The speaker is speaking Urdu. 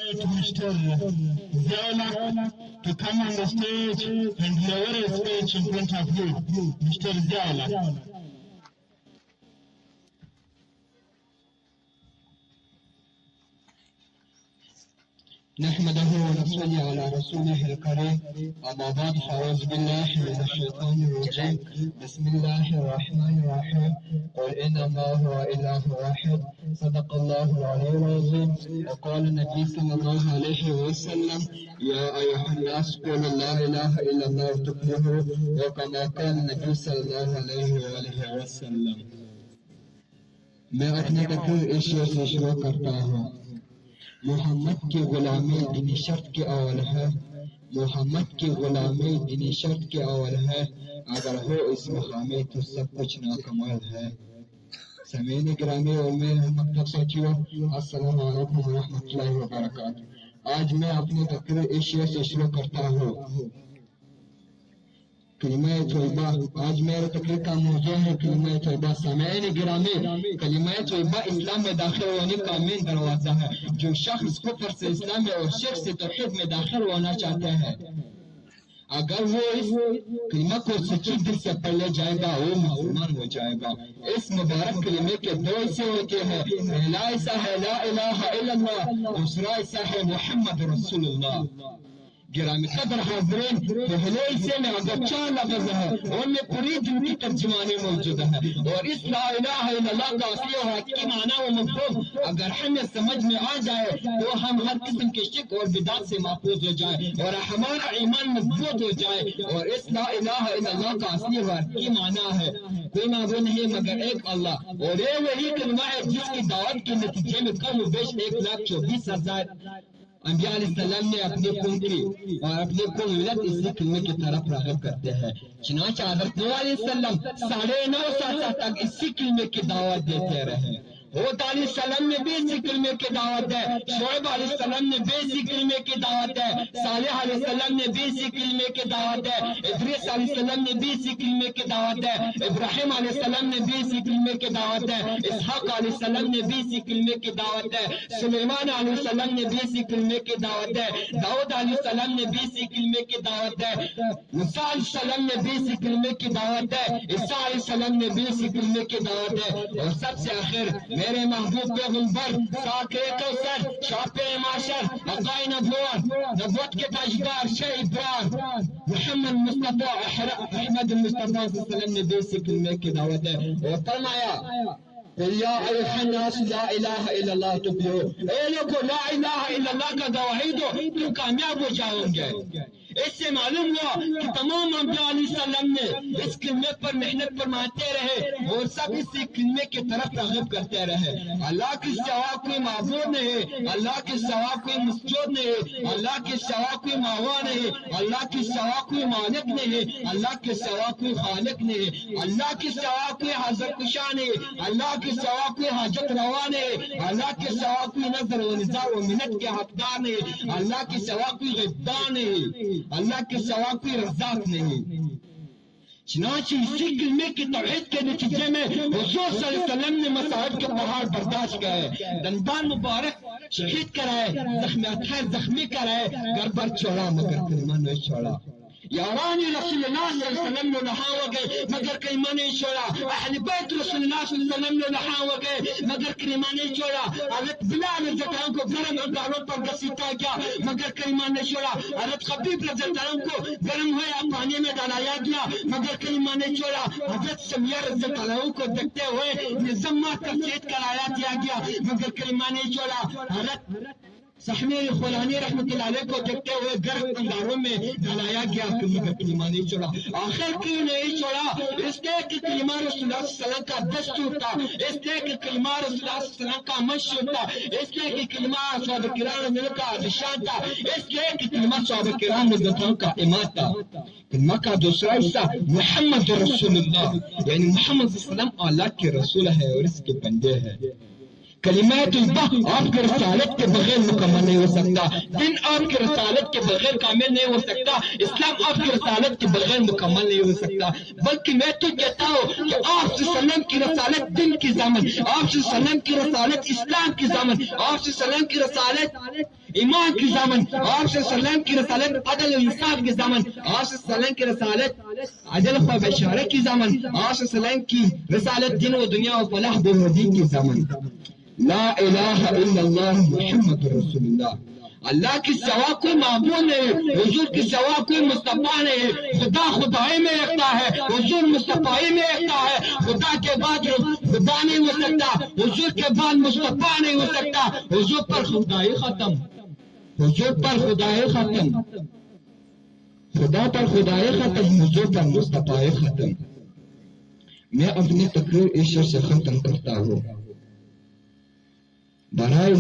Mr. Ziaula to come on the stage and deliver a speech in front of you. Mr. Ziaula. نحمده ونصلي على رسوله الكريم أما بعد فأعوذ بالله من الشيطان الرجيم بسم الله الرحمن الرحيم قل إنما هو إله واحد صدق الله العلي العظيم وقال النبي صلى الله عليه وسلم يا أيها الناس قولوا لا إله إلا الله تفلحوا وكما قال النبي صلى الله عليه وآله وسلم. میں اپنے تقریر اس شعر سے شروع کرتا ہوں. محمد کی غلامی دینی شرط کے اول ہے. محمد کی غلامی دینی شرط کے اول ہے. اگر ہو اس مقامی تو سب کچھ ناکمال ہے. سامعین گرامی اور میرے مکتب ساتھیوں، السلام علیکم ورحمۃ اللہ وبرکاتہ. آج میں اپنی تقریر اس شعر سے شروع کرتا ہوں. کلمہ طیبہ. آج میرے تقریر کا موضوع ہے کلمہ طیبہ. سامعین گرامی، کلمہ طیبہ اسلام میں داخل ہونے کا مین دروازہ ہے. جو شخص کفر سے اسلام میں اور شرک سے توحید میں داخل ہونا چاہتے ہیں، اگر وہ اس کلمہ کو سچی دل سے پڑھ لے جائے گا وہ مسلمان ہو جائے گا. اس مبارک کلمے کے دو حصے ہوتے ہیں. پہلا حصہ ہے لا الہ الا اللہ، دوسرا حصہ ہے محمد رسول اللہ. گرامی قدر حاضرین، پہلے حصے میں اگر 4 لفظ ہے ان میں پوری دن کی ترجمانی موجود ہے، اور اس لا الہ الا اللہ کا اصلی اور حقیقی معنی و مفہوم اگر ہمیں سمجھ میں آ جائے تو ہم ہر قسم کے شرک اور بدعت سے محفوظ ہو جائے اور ہمارا ایمان مضبوط ہو جائے. اور اس لا الہ الا اللہ کا اصلی اور حقیقی معنی ہے کوئی معبود نہیں مگر ایک اللہ، اور یہ وہی کلمہ ہے جس کی دعوت کے نتیجے میں کم و بیش 1,24,000 انبیاء علیہ السلام نے اپنے قوم کی اور اپنے قوم ملت اسی کلمے کی طرف راغب کرتے ہیں. چنانچہ حضرت نوح علیہ السلام 9.5 سال تک اسی کلمے کی دعوت دیتے رہے. حود علیہ السلام نے بھی اسی کلمے کی دعوت ہے. شعیب علیہ السلام نے بھی اسی کلمے کی دعوت ہے. صالح علیہ السلام نے بھی اسی کلمے کی دعوت ہے. ادریس علیہ السلام نے بھی اسی کلمے کی دعوت ہے. ابراہیم علیہ السلام نے بھی اسی کلمے کی دعوت ہے. اسحاق علیہ السلام نے بھی اسی کلمے کی دعوت ہے. سلیمان علیہ السلام نے بھی اسی کلمے کی دعوت ہے. داؤد علیہ السلام نے بھی اسی کلمے کی دعوت ہے. موسیٰ علیہ السلام نے بھی اسی کلمے کی دعوت ہے. عیسیٰ علیہ السلام نے بھی اسی کلمے کی دعوت ہے. اور سب سے آخر میرے محبوب پیغمبر ساقِ کوثر، شافع معاشر، عطائے نبوت کے تاجدار، شہ ابرار محمد مصطفیٰ احمد مصطفیٰ صلی اللہ علیہ وسلم نے بھی اسی کلمے کی دعوت ہے. اور فرمایا یا ایھا الناس لا الہ الا اللہ تفلحوا، اے لوگو لا الہ الا اللہ کا گواہی دو تم کامیاب ہو جاؤ گے. اس سے معلوم ہوا کہ تمام انبیاء علیہ السلام نے اس کلمے پر محنت فرماتے رہے اور سب اس کلمے کی طرف راغب کرتے رہے. اللہ کے سوا کوئی معبود نہیں، اللہ کے سوا کوئی مسجود نہیں، اللہ کے سوا کوئی ماوا نہیں، اللہ کے سوا کوئی مالک نہیں، اللہ کے سوا کوئی خالق نہیں، اللہ کے سوا کوئی حاضر کشا نہیں، اللہ کے سوا کوئی حاجت روا نہیں، اللہ کے سوا کوئی نظر و نظار و منت کے حقدار نہیں، اللہ کے سوا کوئی غدار نہیں، اللہ کے سوا کوئی رزاق نہیں. چنانچہ اسی کلمے کی توحید کے نتیجے میں حضور صلی اللہ علیہ وسلم نے مصائب کے پہاڑ برداشت کیے، دندان مبارک شہید کرائے، زخمی کرائے، گربر چھوڑا مگر کلمہ نہیں چھوڑا. یارانی رسول اللہ صلی اللہ علیہ وسلم نے نہا ہو گئے مگر کلمہ نہیں چھوڑا. اہل بیت رسول اللہ صلی اللہ علیہ وسلم نے نہا ہو گئے مگر کلمہ نہیں چھوڑا. حضرت بلال رضی اللہ عنہ کو گرم انگاروں پر گھسیٹا گیا مگر کلمہ نہیں چھوڑا. حضرت خبیب رضی اللہ عنہ کو گرم ہویا پانی میں ڈالایا گیا مگر کلمہ نہیں چھوڑا. حضرت سمیہ رضی اللہ عنہ کو دیکھتے ہوئے نظام تفسیر کرایا دیا گیا مگر کلمہ نہیں چھوڑا. حضرت سحمی خلانی رحمت اللہ علیہ کو دیکھتے ہوئے گرم انگاروں میں ڈالایا گیا مگر کلمہ نہیں چھوڑا. آخر کیوں نہیں چھوڑا؟ اس لیے کہ کلمہ رسول اللہ صلی اللہ علیہ وسلم کا دستور تھا، اس لیے کہ کلمہ رسول اللہ صلی اللہ علیہ وسلم کا مشہور تھا، اس لیے کہ کلمہ صحابہ کرام کا نشان تھا، اس لیے کہ کلمہ صحابہ کرام کا ایمان تھا. کلمہ کا دوسرا حصہ محمد رسول اللہ، یعنی محمد صلی اللہ علیہ وسلم اللہ کے رسول ہے اور اس کے بندے ہیں. کلمہ طیبہ آپ کی رسالت کے بغیر مکمل نہیں ہو سکتا، دین آپ کی رسالت کے بغیر کامل نہیں ہو سکتا، اسلام آپ کی رسالت کے بغیر مکمل نہیں ہو سکتا۔ بلکہ میں تو کہتا ہوں کہ آپ صلی اللہ علیہ وسلم کی رسالت دین کی ضامن، آپ صلی اللہ علیہ وسلم کی رسالت اسلام کی ضامن، آپ صلی اللہ علیہ وسلم کی رسالت ایمان کی ضامن، آپ صلی اللہ علیہ وسلم کی رسالت عدل و انصاف کی ضامن، آپ صلی اللہ علیہ وسلم کی رسالت عدل و بشارت کی ضامن، آپ صلی اللہ علیہ وسلم کی رسالت دین و دنیا و فلاح بے ودی کی ضامن۔ لا الہ الا اللہ محمد رسول اللہ، اللہ کی سوا کوئی معبود نہیں، حضور کی سوا کوئی مصطفیٰ نہیں، خدا خدائی میں ایکتا ہے، حضور مصطفی میں ایکتا ہے، خدا کے بعد خدا نہیں ہو سکتا، حضور کے بعد مصطفیٰ نہیں ہو سکتا، حضور پر خدائی ختم، حضور پر خدائی ختم، خدا پر خدائی ختم، حضور پر مصطفی ختم۔ میں اپنی تقریر اس شعر سے ختم کرتا ہوں۔ برائے